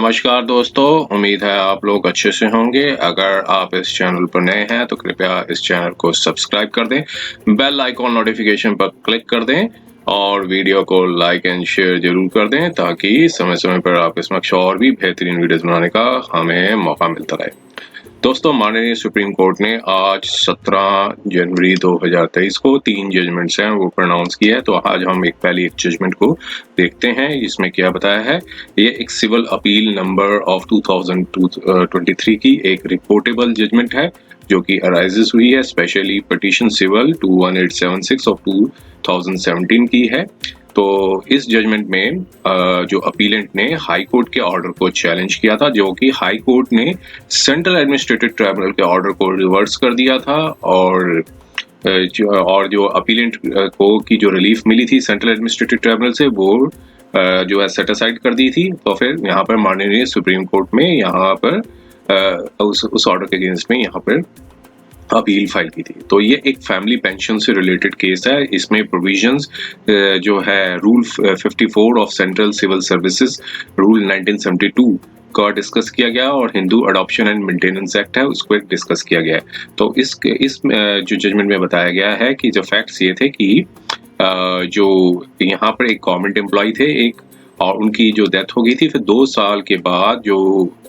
नमस्कार दोस्तों, उम्मीद है आप लोग अच्छे से होंगे। अगर आप इस चैनल पर नए हैं तो कृपया इस चैनल को सब्सक्राइब कर दें, बेल आइकॉन नोटिफिकेशन पर क्लिक कर दें और वीडियो को लाइक एंड शेयर जरूर कर दें ताकि समय-समय पर आप इस समक्ष और भी बेहतरीन वीडियोस बनाने का हमें मौका मिलता रहे। दोस्तों, माननीय सुप्रीम कोर्ट ने आज 17 जनवरी 2023 को 3 जजमेंट्स हैं वो प्रोनाउंस किया है। तो आज हम पहली एक जजमेंट को देखते हैं। इसमें क्या बताया है, ये एक सिविल अपील नंबर ऑफ 2023 की एक रिपोर्टेबल जजमेंट है जो कि अराइजेस हुई है स्पेशली पिटीशन सिविल 21876 ऑफ 2017 की है। तो इस जजमेंट में जो अपीलेंट ने हाई कोर्ट के ऑर्डर को चैलेंज किया था, जो कि हाई कोर्ट ने सेंट्रल एडमिनिस्ट्रेटिव ट्राइब्यूनल के ऑर्डर को रिवर्स कर दिया था और जो अपीलेंट को की जो रिलीफ मिली थी सेंट्रल एडमिनिस्ट्रेटिव ट्राइब्यूनल से वो जो है सेट असाइड कर दी थी। तो फिर यहाँ पर माननीय सुप्रीम कोर्ट में यहाँ पर उस ऑर्डर के अगेंस्ट में यहाँ पर अपील फाइल की थी। तो ये एक फैमिली पेंशन से रिलेटेड केस है। इसमें प्रोविजंस जो है rule 54 of central civil services rule 1972 का डिस्कस किया गया और Hindu adoption and maintenance act है उसको डिस्कस किया गया है। तो इस जो जजमेंट में बताया गया है कि जो फैक्ट्स ये थे कि जो यहाँ पर एक गवर्नमेंट एम्प्लॉय थे एक और उनकी जो डेथ हो गई थी, फिर 2 साल के बाद जो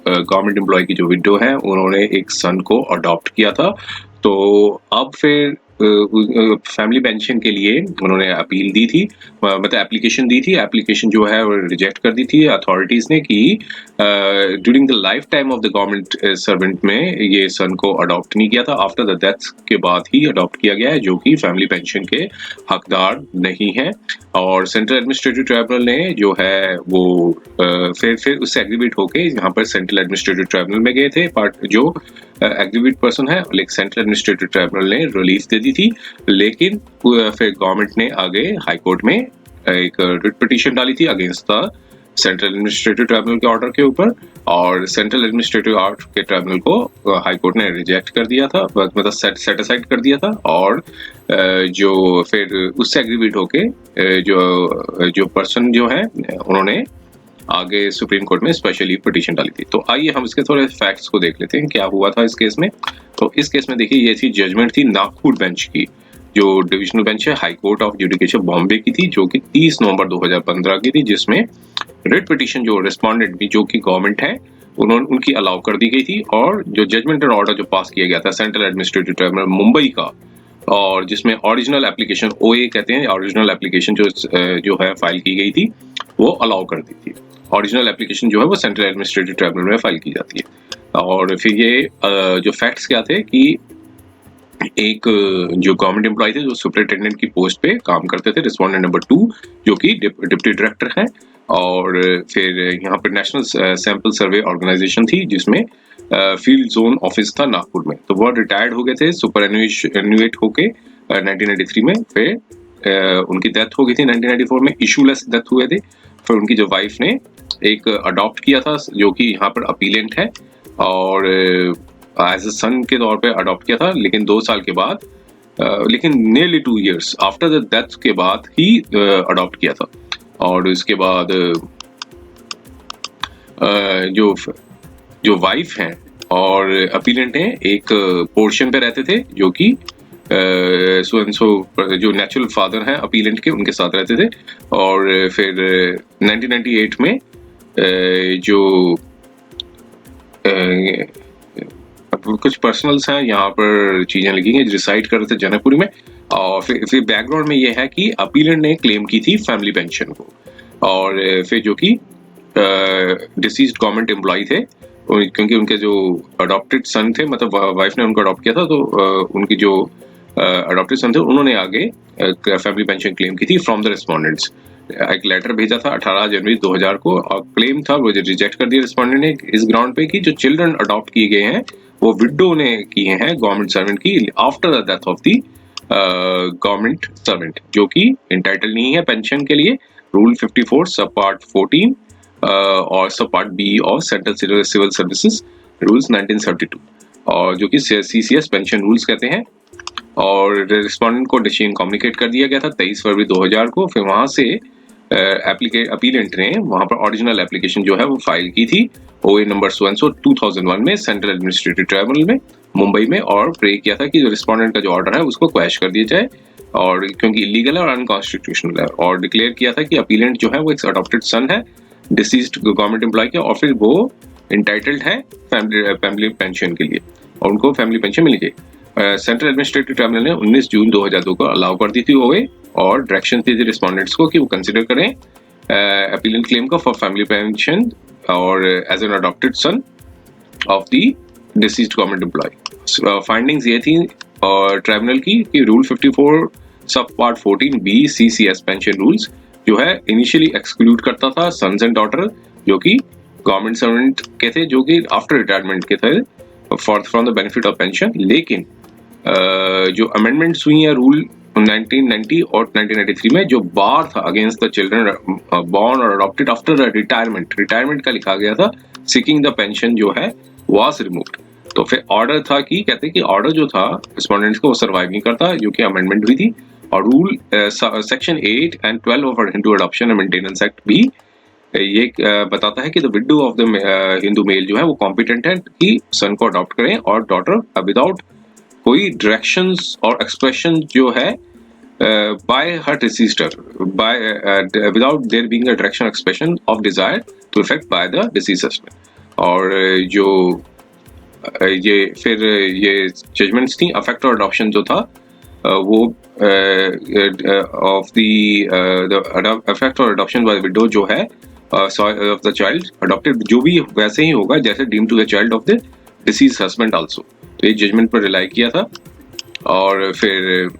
गवर्नमेंट एम्प्लॉय की जो विडो है उन्होंने एक सन को अडॉप्ट किया था। तो अब फिर फैमिली पेंशन के लिए उन्होंने अपील दी थी, मतलब एप्लीकेशन दी थी। एप्लीकेशन जो है वो रिजेक्ट कर दी थी अथॉरिटीज ने कि during the life time of the government servant में ये सन को अडॉप्ट नहीं किया था, आफ्टर द डेथ के बाद ही अडॉप्ट किया गया है, जो कि फैमिली पेंशन के हकदार नहीं है। और सेंट्रल एडमिनिस्ट्रेटिव ट्राइब्यूनल ने जो है वो फिर उससे एग्रीवेट होके यहाँ पर सेंट्रल एडमिनिस्ट्रेटिव ट्राइब्यूनल में गए थे। पार्ट जो एग्रीवेट पर्सन है लाइक सेंट्रल एडमिनिस्ट्रेटिव ट्राइब्यूनल ने रिलीफ दे दी थी, लेकिन फिर गवर्नमेंट ने आगे हाई कोर्ट में एक रिट पिटीशन डाली थी against the central administrative tribunal के ऑर्डर के ऊपर और सेंट्रल एडमिनिस्ट्रेटिव ऑर्डर के ट्राइब्यूनल को हाई कोर्ट ने रिजेक्ट कर दिया था, मतलब सेट असाइड कर दिया था। और जो फिर उससे एग्रीवेट होके जो पर्सन जो है उन्होंने आगे सुप्रीम कोर्ट में स्पेशली पिटीशन डाली थी। तो आइए हम इसके थोड़े फैक्ट्स को देख लेते हैं क्या हुआ था इस केस में। तो इस केस में देखिए, ये थी जजमेंट थी नागपुर बेंच की, जो डिविजनल बेंच है high court of judicial Bombay की थी, जो कि 30 नवंबर 2015 की थी, जिसमें रिट पिटीशन जो रिस्पोंडेंट भी जो कि गवर्नमेंट है उनकी अलाउ कर दी गई थी। और जो जजमेंट एंड ऑर्डर जो पास किया गया था सेंट्रल एडमिनिस्ट्रेटिव ट्राइब्यूनल मुंबई का, और जिसमें ओरिजिनल एप्लीकेशन ओए कहते हैं, ओरिजिनल एप्लीकेशन जो है फाइल की गई थी वो अलाउ कर दी थी। ओरिजिनल एप्लीकेशन जो है वो सेंट्रल एडमिनिस्ट्रेटिव ट्राइब्यूनल में फाइल की जाती है। और फिर ये जो फैक्ट्स क्या थे कि एक जो गवर्नमेंट एम्प्लॉय थे जो सुपरिटेंडेंट की पोस्ट पे काम करते थे, रिस्पोंडेंट नंबर 2 जो कि डिप्टी डायरेक्टर है। और फिर यहाँ पर नेशनल सैंपल सर्वे ऑर्गेनाइजेशन थी जिसमें फील्ड जोन ऑफिस था नागपुर में। तो वो रिटायर्ड हो गए थे सुपर एनुएट होके 1993 में। फिर उनकी डेथ हो गई थी 1994 में, इशूलेस डेथ हुए थे। फिर उनकी जो वाइफ ने एक अडॉप्ट किया था जो कि यहाँ पर अपीलेंट है और एज अ सन के तौर पे अडॉप्ट किया था, लेकिन 2 साल के बाद लेकिन nearly 2 years after the death के बाद ही अडॉप्ट किया था। और इसके बाद जो वाइफ हैं और अपीलेंट हैं एक पोर्शन पे रहते थे जो कि जो नेचुरल फादर हैं अपीलेंट के उनके साथ रहते थे। और फिर 1998 में जो कुछ पर्सनल्स हैं यहाँ पर चीजें लिखी हैं, रिसाइड कर रहे थे जनकपुरी में। और फिर बैकग्राउंड में ये है कि अपीलेंट ने क्लेम की थी फैमिली पेंशन को, और फिर जो कि डिसीज्ड गवर्नमेंट एम्प्लॉय थे, क्योंकि उनके जो अडॉप्टेड सन थे, मतलब वाइफ ने उनको अडॉप्ट किया था, तो उनकी जो अडॉप्टेड सन थे उन्होंने आगे फैमिली पेंशन क्लेम की थी फ्रॉम द रिस्पोंडेंट्स। एक लेटर भेजा था 18 जनवरी 2000 को और क्लेम था वो रिजेक्ट कर दिया रिस्पोंडेंट ने इस ग्राउंड पे कि जो चिल्ड्रन अडॉप्ट किए गए हैं वो विडो ने किए हैं गवर्नमेंट सर्वेंट की after the death of the government servant, जो कि इंटाइटल नहीं है पेंशन के लिए। रूल 54 सब पार्ट 14 और sub part B of central civil services rules 1972, और जो कि CCS पेंशन रूल्स कहते हैं। और रिस्पोंडेंट को डिसीजन कम्युनिकेट कर दिया गया था 23 फरवरी 2000 को। फिर वहां से अपीलेंट ने वहां पर ओरिजिनल एप्लीकेशन जो है वो फाइल की थी OA नंबर 2001 में सेंट्रल एडमिनिस्ट्रेटिव ट्राइब्यूनल में मुंबई में, और प्रे किया था कि जो रिस्पोंडेंट का जो ऑर्डर है उसको क्वैश कर दिया जाए, और क्योंकि इलीगल है और अनकॉन्स्टिट्यूशनल है, और डिक्लेयर किया था कि अपीलेंट जो है वो एक अडॉप्टेड सन है डिसीज्ड गवर्नमेंट एम्प्लॉय के, और फिर वो इंटाइटल्ड है फैमिली पेंशन के लिए और उनको फैमिली पेंशन मिल गई। सेंट्रल एडमिनिस्ट्रेटिव ट्राइब्यूनल ने 19 जून 2002 को अलाउ कर दी थी OA, और डायरेक्शन दी थी रिस्पोंडेंट्स को कि वो कंसिडर करें अपीलेंट क्लेम का फॉर फैमिली पेंशन और as an adopted son of the deceased government employee. Findings ये थी और ट्राइब्यूनल की कि rule 54 sub part 14B CCS pension rules जो है इनिशियली एक्सक्लूड करता था सन्स एंड डॉटर जो कि गवर्नमेंट सर्वेंट के थे, जो कि आफ्टर रिटायरमेंट के थे from the benefit of pension. लेकिन जो अमेंडमेंट्स हुई है रूल 1990 और 1993 में, जो बार था अगेंस्ट द चिल्ड्रन बॉर्न और अडॉप्टेड आफ्टर रिटायरमेंट का लिखा गया था सीकिंग द पेंशन जो है वाज रिमूव्ड। तो फिर ऑर्डर था कि कहते कि ऑर्डर जो था रिस्पोंडेंट्स को वो सर्वाइव नहीं करता, जो कि अमेंडमेंट हुई थी, और rule section 8 and 12 of Hindu adoption and maintenance act भी ये बताता है कि the widow of the Hindu male जो है वो कॉम्पिटेंट है कि सन को अडॉप्ट करें और डॉटर विदाउट कोई डायरेक्शंस और एक्सप्रेशन जो है by her deceased without there being a direction expression of desire to effect by the deceased husband. और जो ये फिर ये जजमेंट्स थी अफेक्ट और अडॉप्शन जो था वो ऑफ द अफेक्ट और अडॉप्शन बाय विडो जो है ऑफ द चाइल्ड अडॉप्टेड जो भी वैसे ही होगा जैसे deem to the child of the deceased husband also. तो एक जजमेंट पर रिलाई किया था, और फिर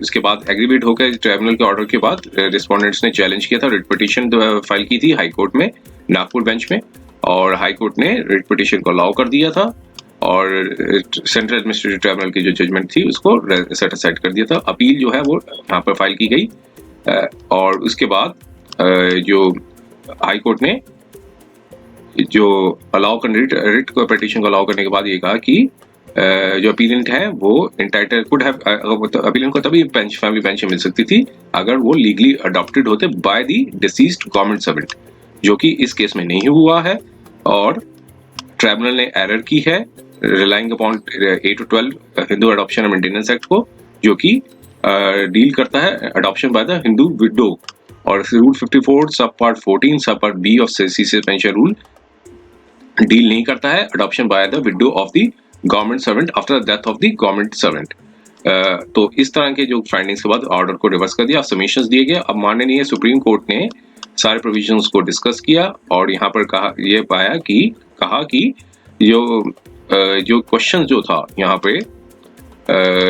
इसके बाद एग्रीवेट होकर ट्राइब्यूनल के ऑर्डर के बाद रिस्पोंडेंट्स ने चैलेंज किया था, रिट पिटीशन फाइल की थी हाई कोर्ट में नागपुर बेंच में, और हाई कोर्ट ने रिट पिटीशन को अलाउ कर दिया था, और सेंट्रल एडमिनिस्ट्रेटिव ट्राइब्यूनल की जो जजमेंट थी उसको सेट असाइड कर दिया था। अपील जो है वो यहाँ पर फाइल की गई, और उसके बाद जो हाई कोर्ट ने जो अलाउ कर रिट पिटीशन को अलाउ करने के बाद ये कहा कि जो अपीलेंट है वो इंटाइटल कुड हैव अपीलेंट को तभी फैमिली पेंशन मिल सकती थी अगर वो लीगली अडॉप्टेड होते by the deceased government servant, जो कि इस केस में नहीं हुआ है, और ट्राइब्यूनल ने एरर की है relying upon 8 to 12 Hindu adoption and maintenance act को, जो कि डील करता है adoption by the Hindu window, और रूल 54 सब पार्ट 14 सब part B of CCS pension rule deal नहीं करता है adoption bye the widow of the government servant after the death of the government servant. तो इस तरह के जो फाइंडिंग्स के बाद ऑर्डर को रिवर्स कर दिया, सबमिशंस दिए गए। अब माननीय सुप्रीम कोर्ट ने सारे प्रोविजंस को डिस्कस किया और यहाँ पर कहा कि जो क्वेश्चन जो था यहाँ पे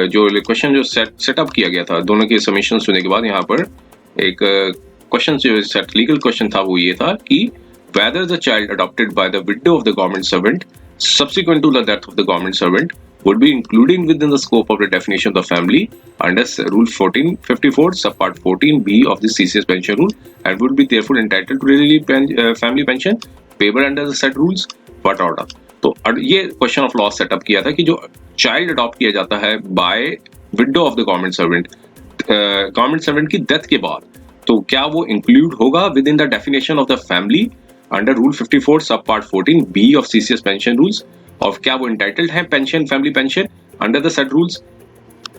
जो क्वेश्चन जो सेटअप किया गया था दोनों के सबमिशन सुनने के बाद, यहाँ पर एक क्वेश्चन जो लीगल क्वेश्चन था वो ये था कि whether the child adopted by the widow of the government servant subsequent to the death of the government servant would be included within the scope of the definition of the family under Rule 54 subpart 14B of the CCS pension rule and would be therefore entitled to relieve family pension payable under the said rules but order। तो ये question of law setup किया था कि जो child adopt किया जाता है by widow of the government servant की डेथ के बाद, तो क्या वो इंक्लूड होगा within the definition of the family under rule 54 sub part 14B ऑफ CCS पेंशन रूल्स, और क्या वो इंटाइटल्ड है pension family pension under the said rules.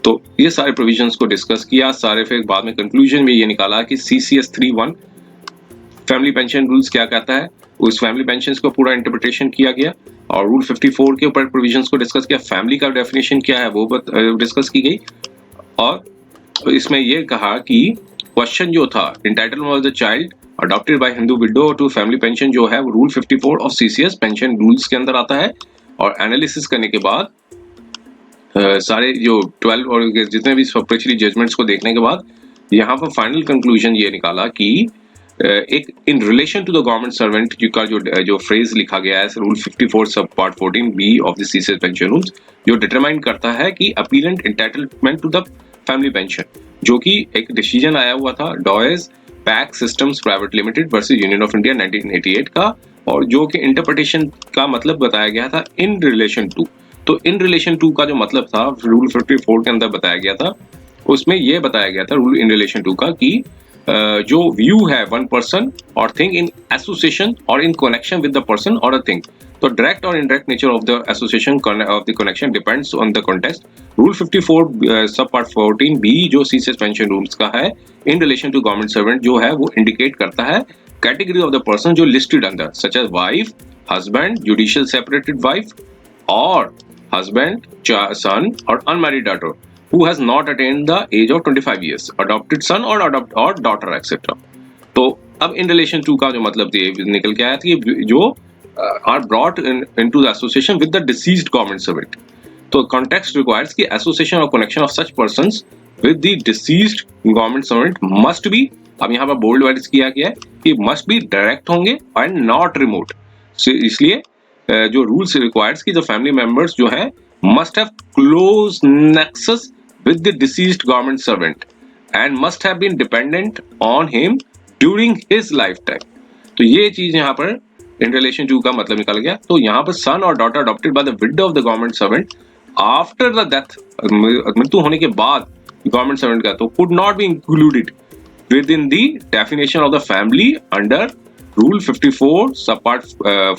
तो ये सारे प्रोविजंस को डिस्कस किया सारे, फिर बाद में कंक्लूजन में ये निकाला कि CCS 3(1) फैमिली पेंशन रूल्स क्या कहता है, उस फैमिली पेंशन को पूरा इंटरप्रिटेशन किया गया, और रूल 54 के ऊपर प्रोविजंस को डिस्कस किया, फैमिली का डेफिनेशन क्या है वो डिस्कस की गई, और इसमें यह कहा कि क्वेश्चन जो था entitlement of the child adopted by Hindu widow to family pension जो है वो rule 54 of CCS pension rules के अंदर आता है, और एनालिसिस करने के बाद सारे जो 12 और जितने भी पिछली जजमेंट्स को देखने के बाद यहाँ पर फाइनल कंक्लूजन ये निकाला कि एक in relation to the government servant का जो फ्रेज लिखा गया है rule 54 sub part 14B of the CCS pension rules, जो डिटरमाइन करता है कि appellant entitlement to the family pension, जो कि एक डिसीजन आया हुआ था Doyes Pack Systems Private Limited versus Union of India 1988 का, और जो कि इंटरप्रिटेशन का मतलब बताया गया था इन रिलेशन टू। तो इन रिलेशन टू का जो मतलब था रूल 54 के अंदर बताया गया था, उसमें यह बताया गया था रूल इन रिलेशन टू का कि जो व्यू है वन पर्सन और थिंग इन एसोसिएशन और in connection with the person और अ थिंग। तो डायरेक्ट और indirect nature of the association of the connection depends on the context. Rule 54 sub part 14 B जो सी सस्पेंशन रूल्स का है in relation to government servant जो है वो indicate करता है कैटेगरी ऑफ द पर्सन जो लिस्टेड अंदर, such as wife, husband, judicial separated wife और husband, son or unmarried daughter who has not attained the age of 25 years, adopted son or daughter etc. तो अब in relation to का जो मतलब निकल के आया था कि जो are brought into the association with the deceased government servant. तो context requires कि association or connection of such persons with the deceased government servant must be, अब यहाँ पर bold words किया गया है कि must be direct होंगे and not remote. so, इसलिए जो रूल्स रिक्वायर्स कि जो फैमिली मेंबर्स जो है must have close nexus with the deceased government servant and must have been dependent on him during his lifetime. तो ये चीज यहाँ पर इन रिलेशन टू का मतलब निकल गया। तो यहाँ पर सन और daughter adopted by the widow of the government servant after the death, मृत्यु होने के बाद गवर्नमेंट सर्वेंट का, तो could not be included within the definition of the family under rule 54 sub part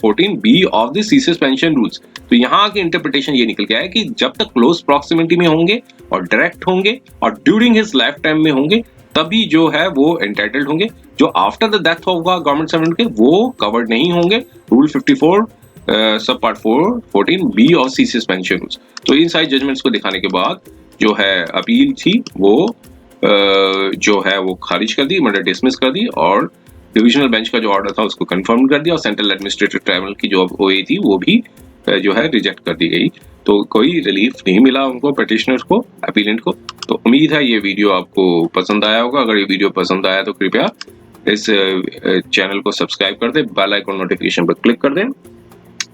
14 B of the C suspension rules. तो यहाँ की interpretation ये निकल के आया कि जब तक क्लोज प्रॉक्सिमिटी में होंगे और डायरेक्ट होंगे और ड्यूरिंग हिज लाइफ टाइम में होंगे तभी जो है वो एंटाइटल्ड होंगे। जो आफ्टर द डेथ होगा गवर्नमेंट सर्वेंट के वो कवर्ड नहीं होंगे rule 54 sub part 14 B of C suspension rules. तो इन सारी जजमेंट्स को दिखाने के बाद जो है अपील थी वो जो है वो खारिज कर दी, मतलब डिसमिस कर दी और डिविजनल बेंच का जो ऑर्डर था उसको कंफर्म कर दिया और सेंट्रल एडमिनिस्ट्रेटिव ट्राइब्यूनल की जो ओए थी वो भी जो है रिजेक्ट कर दी गई। तो कोई रिलीफ नहीं मिला उनको, पेटिशनर्स को, अपीलेंट को। तो उम्मीद है ये वीडियो आपको पसंद आया होगा। अगर ये वीडियो पसंद आया तो कृपया इस चैनल को सब्सक्राइब कर दें, बेल आइकन नोटिफिकेशन पर क्लिक कर दें,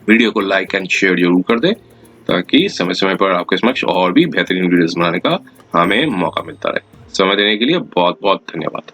वीडियो को लाइक एंड शेयर जरूर कर दें ताकि समय समय पर आपके समक्ष और भी बेहतरीन वीडियोस बनाने का हमें मौका मिलता रहे। समय देने के लिए बहुत बहुत धन्यवाद।